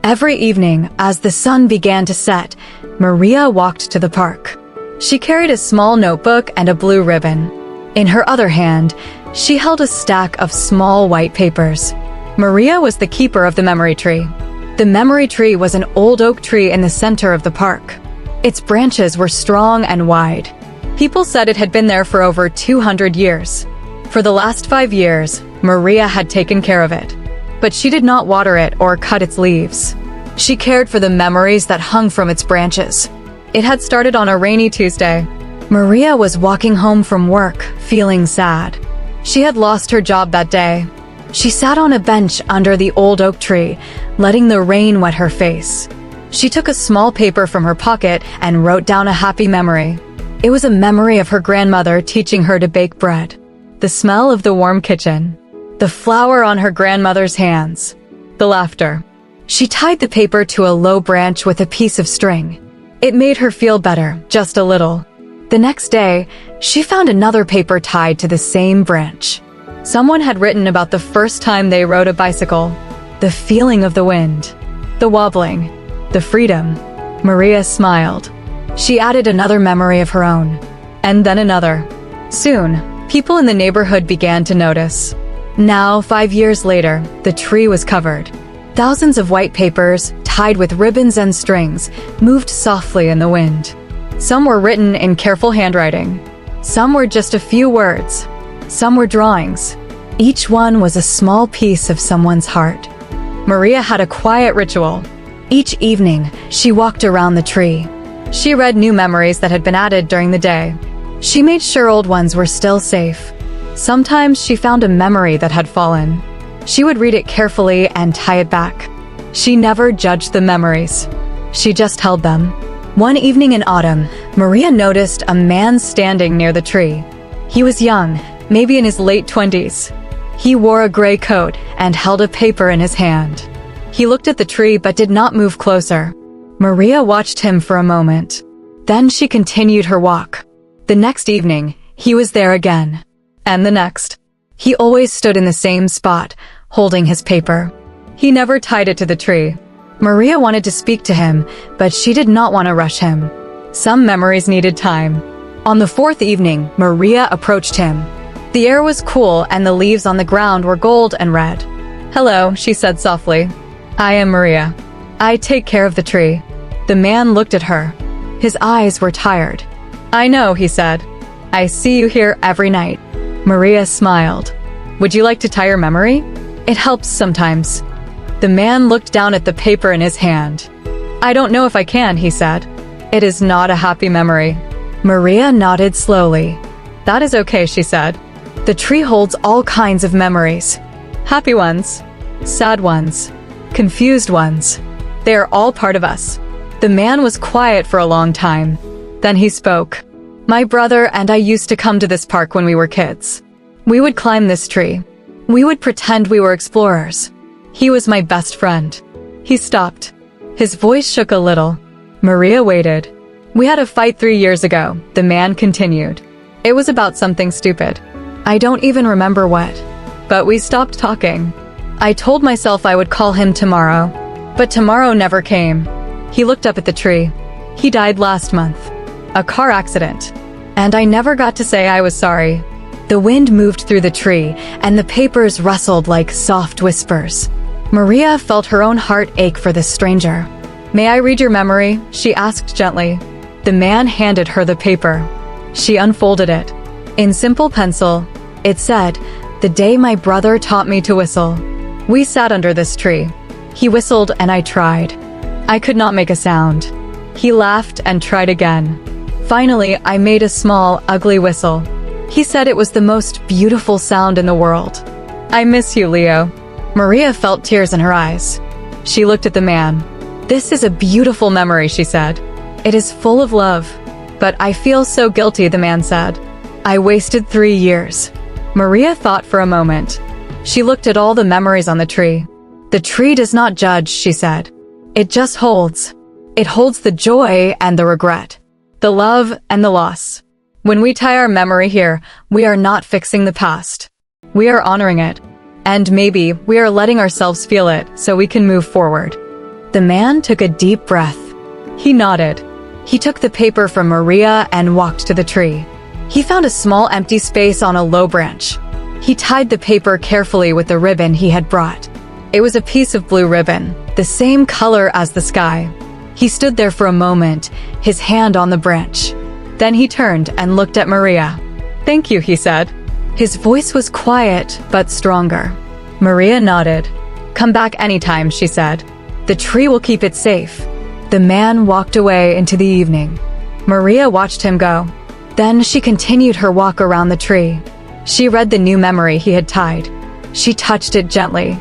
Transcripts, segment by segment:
Every evening, as the sun began to set, Maria walked to the park. She carried a small notebook and a blue ribbon. In her other hand, she held a stack of small white papers. Maria was the keeper of the memory tree. The memory tree was an old oak tree in the center of the park. Its branches were strong and wide. People said it had been there for over 200 years. For the last 5 years, Maria had taken care of it. But she did not water it or cut its leaves. She cared for the memories that hung from its branches. It had started on a rainy Tuesday. Maria was walking home from work, feeling sad. She had lost her job that day. She sat on a bench under the old oak tree, letting the rain wet her face. She took a small paper from her pocket and wrote down a happy memory. It was a memory of her grandmother teaching her to bake bread. The smell of the warm kitchen. The flour on her grandmother's hands. The laughter. She tied the paper to a low branch with a piece of string. It made her feel better, just a little. The next day, she found another paper tied to the same branch. Someone had written about the first time they rode a bicycle. The feeling of the wind. The wobbling. The freedom. Maria smiled. She added another memory of her own. And then another. Soon, people in the neighborhood began to notice. Now, 5 years later, the tree was covered. Thousands of white papers, tied with ribbons and strings, moved softly in the wind. Some were written in careful handwriting. Some were just a few words. Some were drawings. Each one was a small piece of someone's heart. Maria had a quiet ritual. Each evening, she walked around the tree. She read new memories that had been added during the day. She made sure old ones were still safe. Sometimes she found a memory that had fallen. She would read it carefully and tie it back. She never judged the memories. She just held them. One evening in autumn, Maria noticed a man standing near the tree. He was young, maybe in his late 20s. He wore a gray coat and held a paper in his hand. He looked at the tree but did not move closer. Maria watched him for a moment. Then she continued her walk. The next evening, he was there again. And the next. He always stood in the same spot, holding his paper. He never tied it to the tree. Maria wanted to speak to him, but she did not want to rush him. Some memories needed time. On the 4th evening, Maria approached him. The air was cool and the leaves on the ground were gold and red. "Hello," she said softly. "I am Maria. I take care of the tree." The man looked at her. His eyes were tired. "I know," he said. "I see you here every night." Maria smiled. "Would you like to tie your memory? It helps sometimes." The man looked down at the paper in his hand. "I don't know if I can," he said. "It is not a happy memory." Maria nodded slowly. "That is okay," she said. "The tree holds all kinds of memories. Happy ones, sad ones, confused ones. They are all part of us." The man was quiet for a long time. Then he spoke. "My brother and I used to come to this park when we were kids. We would climb this tree. We would pretend we were explorers. He was my best friend." He stopped. His voice shook a little. Maria waited. "We had a fight 3 years ago," the man continued. "It was about something stupid. I don't even remember what. But we stopped talking. I told myself I would call him tomorrow. But tomorrow never came." He looked up at the tree. "He died last month. A car accident. And I never got to say I was sorry." The wind moved through the tree, and the papers rustled like soft whispers. Maria felt her own heart ache for this stranger. "May I read your memory?" she asked gently. The man handed her the paper. She unfolded it. In simple pencil, it said, "The day my brother taught me to whistle. We sat under this tree. He whistled and I tried. I could not make a sound. He laughed and tried again. Finally, I made a small, ugly whistle. He said it was the most beautiful sound in the world. I miss you, Leo." Maria felt tears in her eyes. She looked at the man. "This is a beautiful memory," she said. "It is full of love. But I feel so guilty," the man said. "I wasted 3 years." Maria thought for a moment. She looked at all the memories on the tree. "The tree does not judge," she said. "It just holds. It holds the joy and the regret, the love and the loss. When we tie our memory here, we are not fixing the past. We are honoring it. And maybe we are letting ourselves feel it so we can move forward." The man took a deep breath. He nodded. He took the paper from Maria and walked to the tree. He found a small empty space on a low branch. He tied the paper carefully with the ribbon he had brought. It was a piece of blue ribbon, the same color as the sky. He stood there for a moment, his hand on the branch. Then he turned and looked at Maria. "Thank you," he said. His voice was quiet but stronger. Maria nodded. "Come back anytime," she said. "The tree will keep it safe." The man walked away into the evening. Maria watched him go. Then she continued her walk around the tree. She read the new memory he had tied. She touched it gently.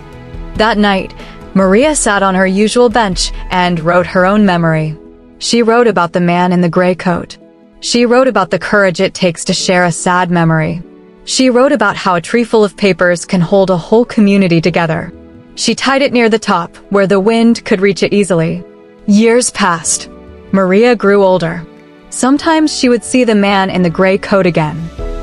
That night, Maria sat on her usual bench and wrote her own memory. She wrote about the man in the gray coat. She wrote about the courage it takes to share a sad memory. She wrote about how a tree full of papers can hold a whole community together. She tied it near the top, where the wind could reach it easily. Years passed. Maria grew older. Sometimes she would see the man in the gray coat again.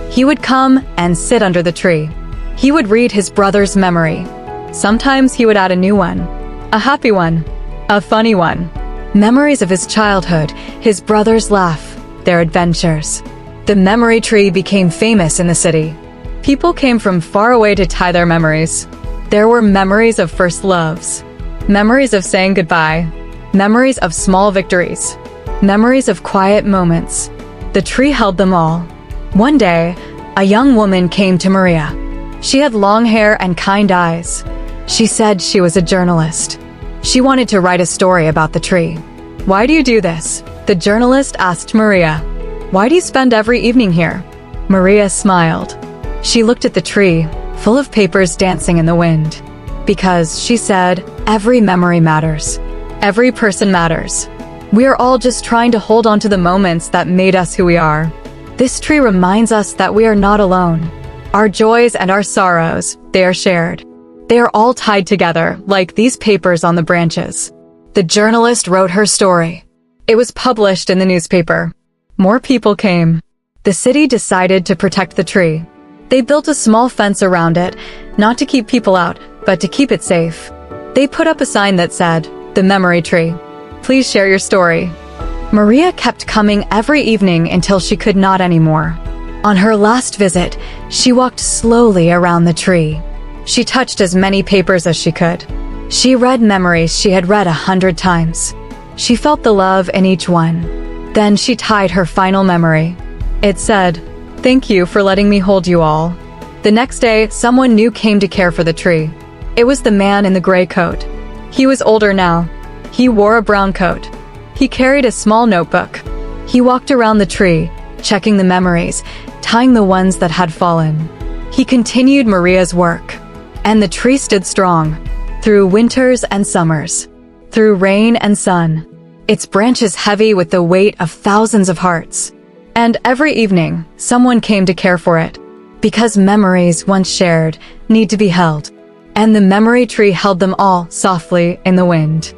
He would come and sit under the tree. He would read his brother's memory. Sometimes he would add a new one, a happy one, a funny one. Memories of his childhood, his brother's laugh, their adventures. The memory tree became famous in the city. People came from far away to tie their memories. There were memories of first loves, memories of saying goodbye, memories of small victories, memories of quiet moments. The tree held them all. One day, a young woman came to Maria. She had long hair and kind eyes. She said she was a journalist. She wanted to write a story about the tree. "Why do you do this?" the journalist asked Maria. "Why do you spend every evening here?" Maria smiled. She looked at the tree, full of papers dancing in the wind. "Because," she said, "every memory matters. Every person matters. We are all just trying to hold on to the moments that made us who we are. This tree reminds us that we are not alone. Our joys and our sorrows, they are shared. They are all tied together, like these papers on the branches." The journalist wrote her story. It was published in the newspaper. More people came. The city decided to protect the tree. They built a small fence around it, not to keep people out, but to keep it safe. They put up a sign that said, "The Memory Tree. Please share your story." Maria kept coming every evening until she could not anymore. On her last visit, she walked slowly around the tree. She touched as many papers as she could. She read memories she had read 100 times. She felt the love in each one. Then she tied her final memory. It said, "Thank you for letting me hold you all." The next day, someone new came to care for the tree. It was the man in the gray coat. He was older now. He wore a brown coat. He carried a small notebook. He walked around the tree, checking the memories, tying the ones that had fallen. He continued Maria's work. And the tree stood strong, through winters and summers, through rain and sun, its branches heavy with the weight of thousands of hearts. And every evening, someone came to care for it, because memories once shared need to be held. And the memory tree held them all softly in the wind.